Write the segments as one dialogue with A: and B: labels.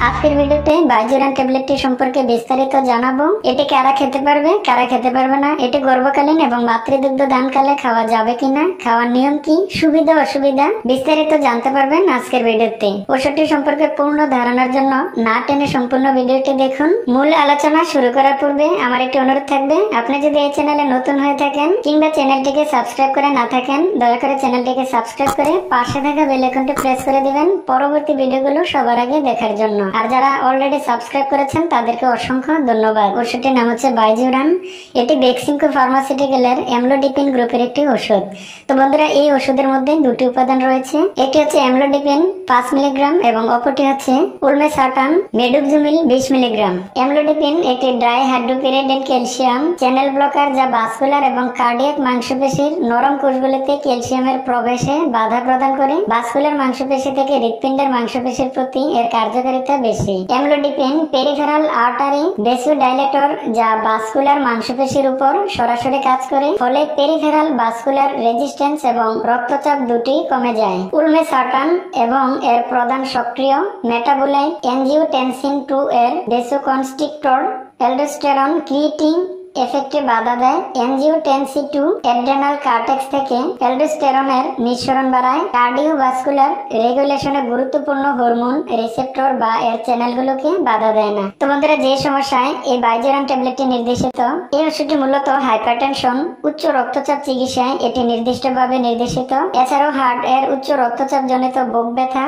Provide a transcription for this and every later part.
A: আজকের ভিডিওতে বাইজুরান ট্যাবলেটটি সম্পর্কে বিস্তারিত জানাবো। এটি কারা খেতে পারবে, কারা খেতে পারবে না, এটি গর্ভকালীন এবং মাতৃদুগ্ধ দানকালে খাওয়া যাবে কিনা, খাওয়ার নিয়ম কি, সুবিধা অসুবিধা বিস্তারিত জানতে পারবেন আজকের ভিডিওতে। ওষুধটি সম্পর্কে পূর্ণ ধারণার জন্য না টেনে সম্পূর্ণ ভিডিওটি দেখুন। মূল আলোচনা শুরু করার পূর্বে আমার একটি অনুরোধ থাকবে, আপনি যদি এই চ্যানেলে নতুন হয়ে থাকেন কিংবা চ্যানেলটিকে সাবস্ক্রাইব করে না থাকেন, দয়া করে চ্যানেলটিকে সাবস্ক্রাইব করে পাশে থাকা বেল আইকনটি প্রেস করে দিবেন পরবর্তী ভিডিওগুলো সবার আগে দেখার জন্য। আর যারা অলরেডি সাবস্ক্রাইব করেছেন তাদেরকে অসংখ্য ধন্যবাদ। ওষুধটির নাম হচ্ছে বাইজুরান। এটি বেক্সিমকো ফার্মাসিউটিক্যালের অ্যামলোডিপিন গ্রুপের একটি ওষুধ। তো বন্ধুরা, এই ওষুধের মধ্যে দুটি উপাদান রয়েছে। একটি হচ্ছে অ্যামলোডিপিন 5 মিলিগ্রাম এবং অপরটি হচ্ছে উলমেসার্টান মেডোক্সিমিল 20 মিলিগ্রাম। অ্যামলোডিপিন একটি ড্রাই হাইড্রোপিরিডেন ক্যালসিয়াম চ্যানেল ব্লকার, যা ভাস্কুলার এবং কার্ডিয়াক মাংসপেশির নরম কোষগুলিতে ক্যালসিয়ামের প্রবেশে বাধা প্রদান করে। ভাস্কুলার মাংসপেশি থেকে হৃৎপিণ্ডের মাংসপেশির প্রতি এর কার্যকারিতা বেশি। অ্যামলোডিপিন পেরিফেরাল আর্টারি ভেসোডাইলেটর, যা ভাস্কুলার মাংসপেশির উপর সরাসরি কাজ করে, ফলে পেরিফেরাল ভাস্কুলার রেজিস্ট্যান্স এবং রক্তচাপ দুটি কমে যায়। উলমেসার্টান এবং এর প্রধান সক্রিয় মেটাবোলাইট অ্যানজিওটেনসিন 2 এর ভেসোকনস্ট্রিক্টর অ্যালডোস্টেরন ক্রিয়েটিং এফেক্টে বাধা দেয়। অ্যানজিওটেনসিন 2 অ্যাড্রেনাল কর্টেক্স থেকে অ্যালডোস্টেরনের নিঃসরণ বাড়ায়। কার্ডিওভাস্কুলার রেগুলেশনে গুরুত্বপূর্ণ হরমোন রিসেপ্টর বা এর চ্যানেলগুলোকে বাধা দেয় না। তো বন্ধুরা, যে সমস্যায় এই বাইজুরান ট্যাবলেটটি নির্দেশিত, এই ওষুধটি মূলত হাইপারটেনশন উচ্চ রক্তচাপ চিকিৎসায় এটি নির্দিষ্টভাবে নির্দেশিত। এছাড়াও হার্ট এর উচ্চ রক্তচাপ জনিত বুক ব্যথা,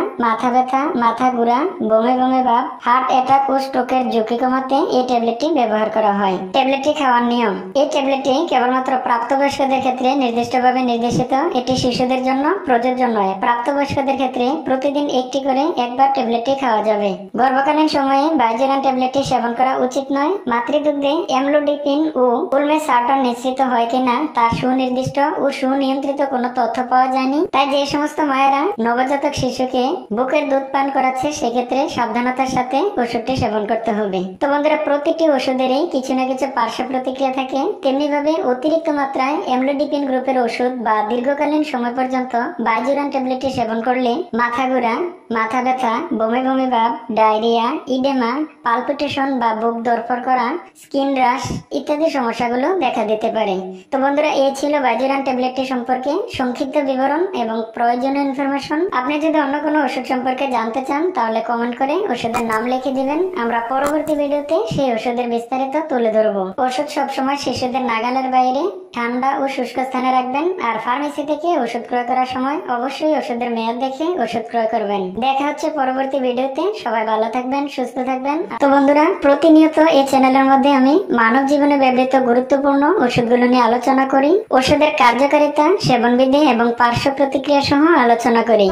A: মাথা ঘুরা, বমি বমি ভাব, হার্ট অ্যাটাক ও স্ট্রোকের ঝুঁকি কমাতে এই ট্যাবলেটটি ব্যবহার করা হয়। ট্যাবলেটটি খাওয়ার নিয়ম। এই ট্যাবলেটটি কেবলমাত্র প্রাপ্তবয়স্কদের ক্ষেত্রে নির্দিষ্টভাবে নির্দেশিত। এটি শিশুদের জন্য প্রযোজ্য নয়। প্রাপ্তবয়স্কদের ক্ষেত্রে প্রতিদিন একটি করে একবার ট্যাবলেটটি খাওয়া যাবে। গর্ভকালীন সময়ে বাইজুরান ট্যাবলেটটি সেবন করা উচিত নয়। মাতৃদুগ্ধে অ্যামলোডিপিন ও উলমেসার্টান নিশ্চিত হয় কিনা তার সুনির্দিষ্ট ও সুনিয়ন্ত্রিত কোনো তথ্য পাওয়া যায়নি। তাই যে সমস্ত মায়েরা নবজাতক শিশুকে বুকের দুধ পান করাচ্ছে, সেক্ষেত্রে সাবধানতার সাথে ওষুধটি সেবন করতে হবে। তো বন্ধুরা, প্রতিটি ওষুধেরই কিছু না কিছু পার্শ্ব প্রতিক্রিয়া থাকে। তেমনি ভাবে অতিরিক্ত মাত্রায় অ্যামলোডিপিন গ্রুপের ওষুধ বা দীর্ঘকালীন সময় পর্যন্ত বাইজুরান ট্যাবলেটটি সেবন করলে মাথা ঘোরা, মাথা ব্যথা, বমি বমি ভাব, ডায়রিয়া, ইডেমা, পালপিটেশন বা বুক ধড়ফড় করা, স্কিন রাশ ইত্যাদি সমস্যাগুলো দেখা দিতে পারে। তো বন্ধুরা, এই ছিল বাইজুরান ট্যাবলেটটি সম্পর্কে সংক্ষিপ্ত বিবরণ এবং প্রয়োজনীয় ইনফরমেশন। আপনি যদি অন্য কোনো ওষুধ সম্পর্কে জানতে চান তাহলে কমেন্ট করে ওষুধের নাম লিখে দিবেন। আমরা পরবর্তী ভিডিওতে সেই ওষুধের বিস্তারিত তুলে ধরবো। ওষুধ সবসময় শিশুদের নাগালের বাইরে ঠান্ডা ও শুষ্ক স্থানে রাখবেন। আর ফার্মেসি থেকে ওষুধ ক্রয় করার সময় অবশ্যই ওষুধের মেয়াদ দেখে ওষুধ ক্রয় করবেন। দেখা হচ্ছে পরবর্তী ভিডিওতে। সবাই ভালো থাকবেন, সুস্থ থাকবেন। তো বন্ধুরা, প্রতিনিয়ত এই চ্যানেলের মধ্যে আমি মানব জীবনে ব্যবহৃত গুরুত্বপূর্ণ ওষুধগুলো নিয়ে আলোচনা করি। ওষুধের কার্যকারিতা, সেবনবিধি এবং পার্শ্ব প্রতিক্রিয়া সহ আলোচনা করি।